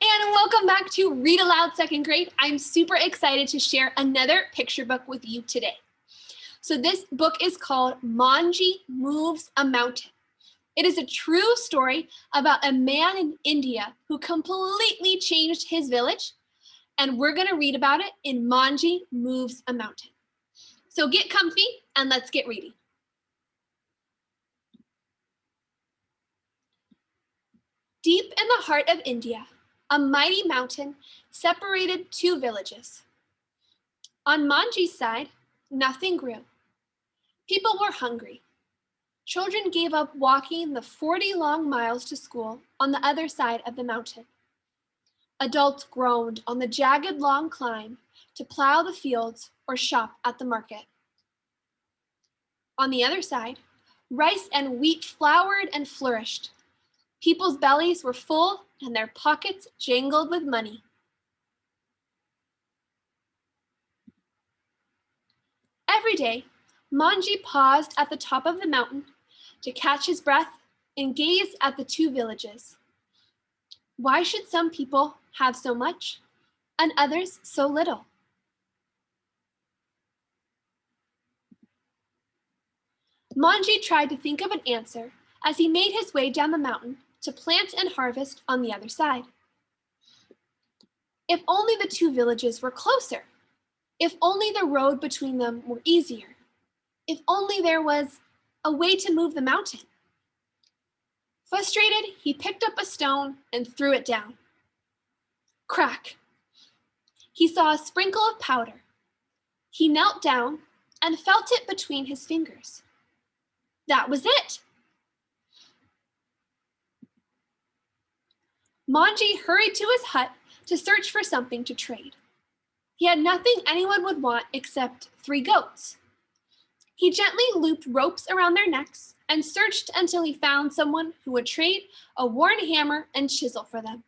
And welcome back to Read Aloud Second Grade. I'm super excited to share another picture book with you today. So this book is called Manji Moves a Mountain. It is a true story about a man in India who completely changed his village, and we're going to read about it in Manji Moves a Mountain. So get comfy and let's get reading. Deep in the heart of India, a mighty mountain separated two villages. On Manji's side, nothing grew. People were hungry. Children gave up walking the 40 long miles to school on the other side of the mountain. Adults groaned on the jagged long climb to plow the fields or shop at the market. On the other side, rice and wheat flowered and flourished. People's bellies were full and their pockets jangled with money. Every day, Manji paused at the top of the mountain to catch his breath and gaze at the two villages. Why should some people have so much and others so little? Manji tried to think of an answer as he made his way down the mountain to plant and harvest on the other side. If only the two villages were closer. If only the road between them were easier. If only there was a way to move the mountain. Frustrated, he picked up a stone and threw it down. Crack! He saw a sprinkle of powder. He knelt down and felt it between his fingers. That was it! Manji hurried to his hut to search for something to trade. He had nothing anyone would want except 3 goats. He gently looped ropes around their necks and searched until he found someone who would trade a worn hammer and chisel for them.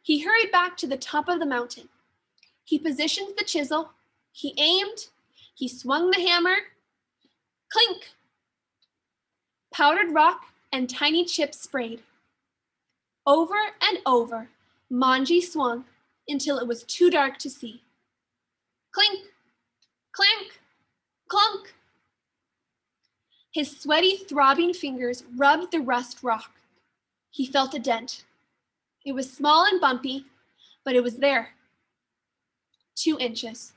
He hurried back to the top of the mountain. He positioned the chisel, he aimed, he swung the hammer. Clink! Powdered rock and tiny chips sprayed. Over and over, Manji swung until it was too dark to see. Clink, clank, clunk. His sweaty, throbbing fingers rubbed the rust rock. He felt a dent. It was small and bumpy, but it was there. 2 inches,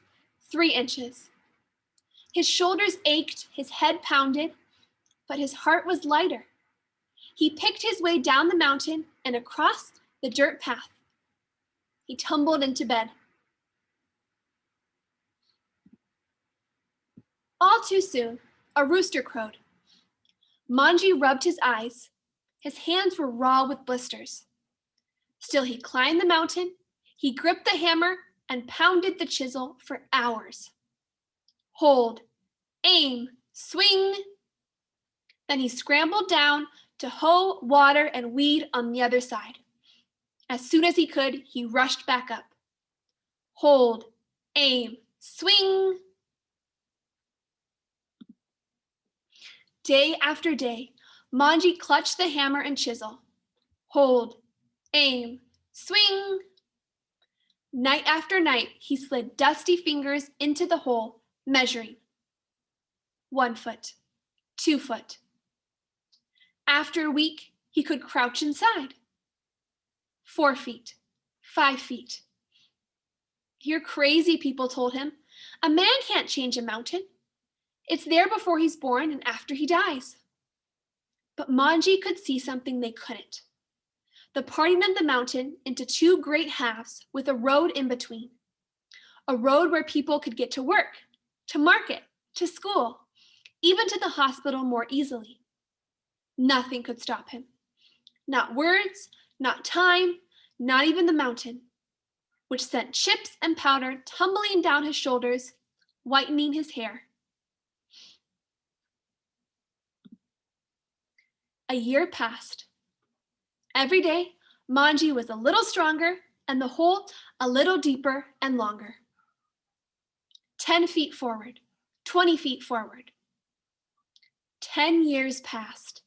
3 inches. His shoulders ached, his head pounded, but his heart was lighter. He picked his way down the mountain and across the dirt path. He tumbled into bed. All too soon, a rooster crowed. Manji rubbed his eyes. His hands were raw with blisters. Still he climbed the mountain, he gripped the hammer and pounded the chisel for hours. Hold, aim, swing. Then he scrambled down to hoe, water, and weed on the other side. As soon as he could, he rushed back up. Hold, aim, swing. Day after day, Manji clutched the hammer and chisel. Hold, aim, swing. Night after night, he slid dusty fingers into the hole, measuring. 1 foot, 2 foot. After a week, he could crouch inside. 4 feet, 5 feet. You're crazy, people told him. A man can't change a mountain. It's there before he's born and after he dies. But Manji could see something they couldn't. The parting of the mountain into 2 great halves with a road in between. A road where people could get to work, to market, to school, even to the hospital more easily. Nothing could stop him. Not words, not time, not even the mountain, which sent chips and powder tumbling down his shoulders, whitening his hair. A year passed. Every day, Manji was a little stronger and the hole a little deeper and longer. 10 feet forward, 20 feet forward. 10 years passed.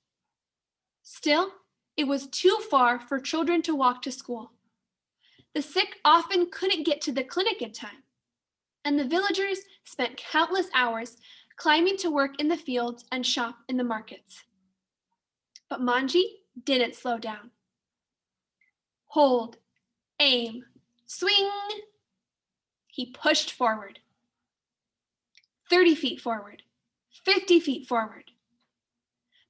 Still, it was too far for children to walk to school. The sick often couldn't get to the clinic in time, and the villagers spent countless hours climbing to work in the fields and shop in the markets. But Manji didn't slow down. Hold, aim, swing. He pushed forward. 30 feet forward, 50 feet forward.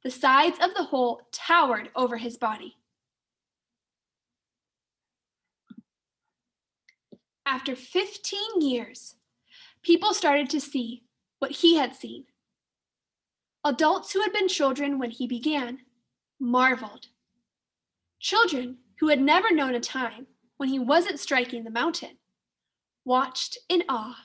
The sides of the hole towered over his body. After 15 years, people started to see what he had seen. Adults who had been children when he began marveled. Children who had never known a time when he wasn't striking the mountain watched in awe.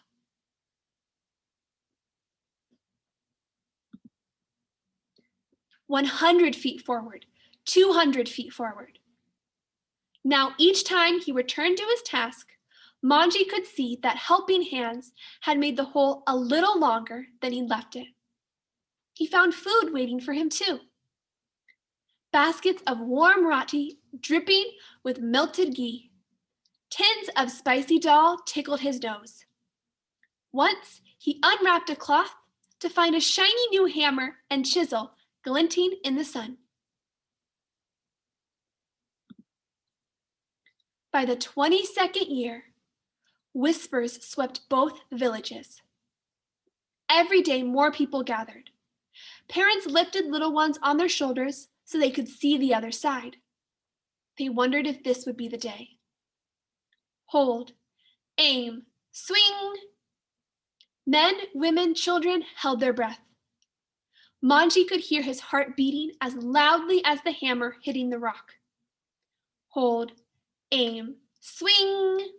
"100 feet forward, 200 feet forward." Now, each time he returned to his task, Manji could see that helping hands had made the hole a little longer than he left it. He found food waiting for him too. Baskets of warm roti dripping with melted ghee. Tins of spicy dal tickled his nose. Once he unwrapped a cloth to find a shiny new hammer and chisel glinting in the sun. By the 22nd year, whispers swept both villages. Every day, more people gathered. Parents lifted little ones on their shoulders so they could see the other side. They wondered if this would be the day. Hold, aim, swing. Men, women, children held their breath. Manji could hear his heart beating as loudly as the hammer hitting the rock. Hold, aim, swing.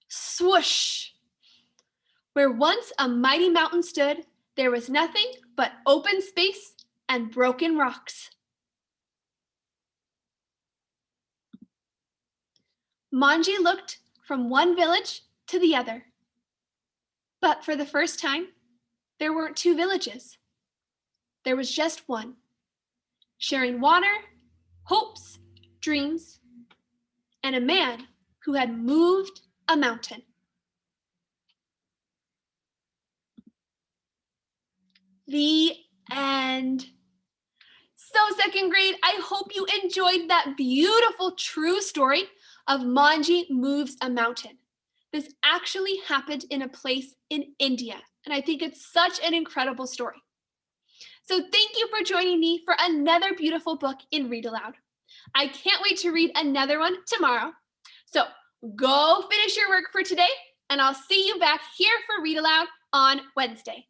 Swoosh! Where once a mighty mountain stood, there was nothing but open space and broken rocks. Manji looked from one village to the other. But for the first time, there weren't two villages. There was just one, sharing water, hopes, dreams, and a man who had moved a mountain. The end. So, second grade, I hope you enjoyed that beautiful true story of Manji Moves a Mountain. This actually happened in a place in India, and I think it's such an incredible story. So thank you for joining me for another beautiful book in Read Aloud. I can't wait to read another one tomorrow. So go finish your work for today, and I'll see you back here for Read Aloud on Wednesday.